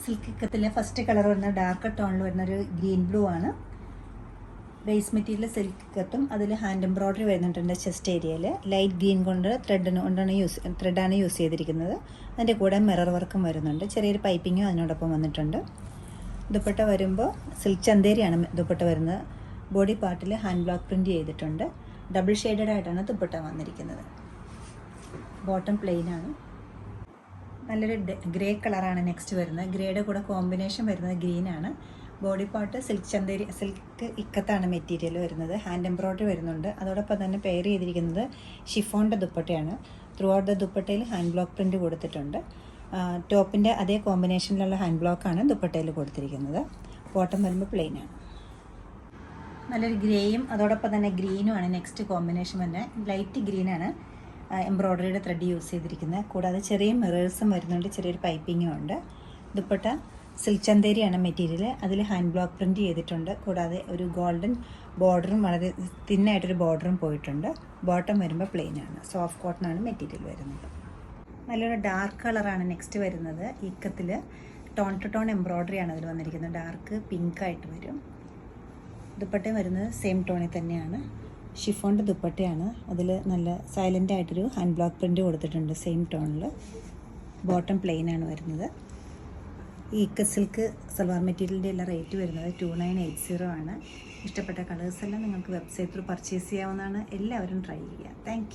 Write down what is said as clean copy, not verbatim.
Silk ഇക്കത്തിലെ first colour വരുന്ന dark ടോണിൽ വരുന്നൊരു ഗ്രീൻ ബ്ലൂ ആണ്. ബേസ് മെറ്റീരിയൽ സിൽക്ക് ഇക്കത്തും അതിൽ ഹാൻഡ് എംബ്രോയ്ഡറി വരുന്നുണ്ട്. ചെസ്റ്റ് ഏരിയയിൽ ലൈറ്റ് ഗ്രീൻ കൊണ്ട് ത്രെഡാണ് യൂസ് ചെയ്തിരിക്കുന്നത്. അതിൻ്റെ കൂടെ മിറർ വർക്കും വരുന്നുണ്ട്. ചെറിയൊരു പൈപ്പിങ്ങും അതിനോടൊപ്പം വന്നിട്ടുണ്ട്. ദുപ്പട്ട വരുമ്പോൾ സിൽക്ക് ചന്തേരിയാണ് ദുപ്പട്ട വരുന്നത്. ബോഡി പാർട്ടിൽ ഹാൻഡ് ബ്ലോക്ക് പ്രിൻറ്റ് ചെയ്തിട്ടുണ്ട്. ഡബിൾ ഷെയ്ഡഡ് ആയിട്ടാണ് ദുപ്പട്ട വന്നിരിക്കുന്നത്. ബോട്ടം പ്ലെയിൻ ആണ്. നല്ലൊരു ഗ്രേ കളറാണ് നെക്സ്റ്റ് വരുന്നത്. ഗ്രേയുടെ കൂടെ കോമ്പിനേഷൻ വരുന്നത് ഗ്രീൻ ആണ്. ബോഡി പാർട്ട് സിൽക്ക് ഇക്കത്താണ് മെറ്റീരിയൽ വരുന്നത്. ഹാൻഡ് എംബ്രോയ്ഡറി വരുന്നുണ്ട്. അതോടൊപ്പം തന്നെ പെയർ ചെയ്തിരിക്കുന്നത് ഷിഫോണിൻ്റെ ദുപ്പട്ടയാണ്. ത്രൂ ഔട്ട് ദ ദുപ്പട്ടയിൽ ഹാൻഡ് ബ്ലോക്ക് പ്രിൻറ്റ് കൊടുത്തിട്ടുണ്ട്. ടോപ്പിൻ്റെ അതേ കോമ്പിനേഷനിലുള്ള ഹാൻഡ് ബ്ലോക്കാണ് ദുപ്പട്ടയിൽ കൊടുത്തിരിക്കുന്നത്. ബോട്ടം വരുമ്പോൾ പ്ലെയിൻ ആണ്. നല്ലൊരു ഗ്രേയും അതോടൊപ്പം തന്നെ ഗ്രീനുമാണ് നെക്സ്റ്റ് കോമ്പിനേഷൻ തന്നെ. ലൈറ്റ് ഗ്രീനാണ് എംബ്രോയ്ഡറിയുടെ ത്രെഡ് യൂസ് ചെയ്തിരിക്കുന്നത്. കൂടാതെ ചെറിയ മിറേഴ്സും വരുന്നുണ്ട്. ചെറിയൊരു പൈപ്പിങ്ങും ഉണ്ട്. ദുപ്പട്ട സിൽക്ക് ചന്തേരിയാണ് മെറ്റീരിയൽ. അതിൽ ഹാൻഡ് ബ്ലോക്ക് പ്രിൻറ്റ് ചെയ്തിട്ടുണ്ട്. കൂടാതെ ഒരു ഗോൾഡൻ ബോർഡറും വളരെ തിന്നായിട്ടൊരു ബോർഡറും പോയിട്ടുണ്ട്. ബോട്ടം വരുമ്പോൾ പ്ലെയിൻ ആണ്. സോഫ്റ്റ് കോട്ടൺ മെറ്റീരിയൽ വരുന്നത്. നല്ലൊരു ഡാർക്ക് കളറാണ് നെക്സ്റ്റ് വരുന്നത്. ഇക്കത്തിൽ ടോൺ ടു ടോൺ എംബ്രോയ്ഡറി ആണ് അതിൽ വന്നിരിക്കുന്നത്. ഡാർക്ക് പിങ്ക് ആയിട്ട് വരും. ദുപ്പട്ടയും വരുന്നത് സെയിം ടോണിൽ തന്നെയാണ്. ഷിഫോണിൻ്റെ ദുപ്പട്ടയാണ്. അതിൽ നല്ല സൈലൻ്റ് ആയിട്ടൊരു ഹാൻഡ് ബ്ലോക്ക് പ്രിൻറ്റ് കൊടുത്തിട്ടുണ്ട് സെയിം ടോണിൽ. ബോട്ടം പ്ലെയിൻ ആണ് വരുന്നത്. ഈ ഇക്ക സിൽക്ക് സൽവാർ മെറ്റീരിയലിൻ്റെ എല്ലാം റേറ്റ് വരുന്നത് 2980 ആണ്. ഇഷ്ടപ്പെട്ട കളേഴ്സ് എല്ലാം നിങ്ങൾക്ക് വെബ്സൈറ്റ് ത്രൂ പർച്ചേസ് ചെയ്യാവുന്നതാണ്. എല്ലാവരും ട്രൈ ചെയ്യുക. താങ്ക്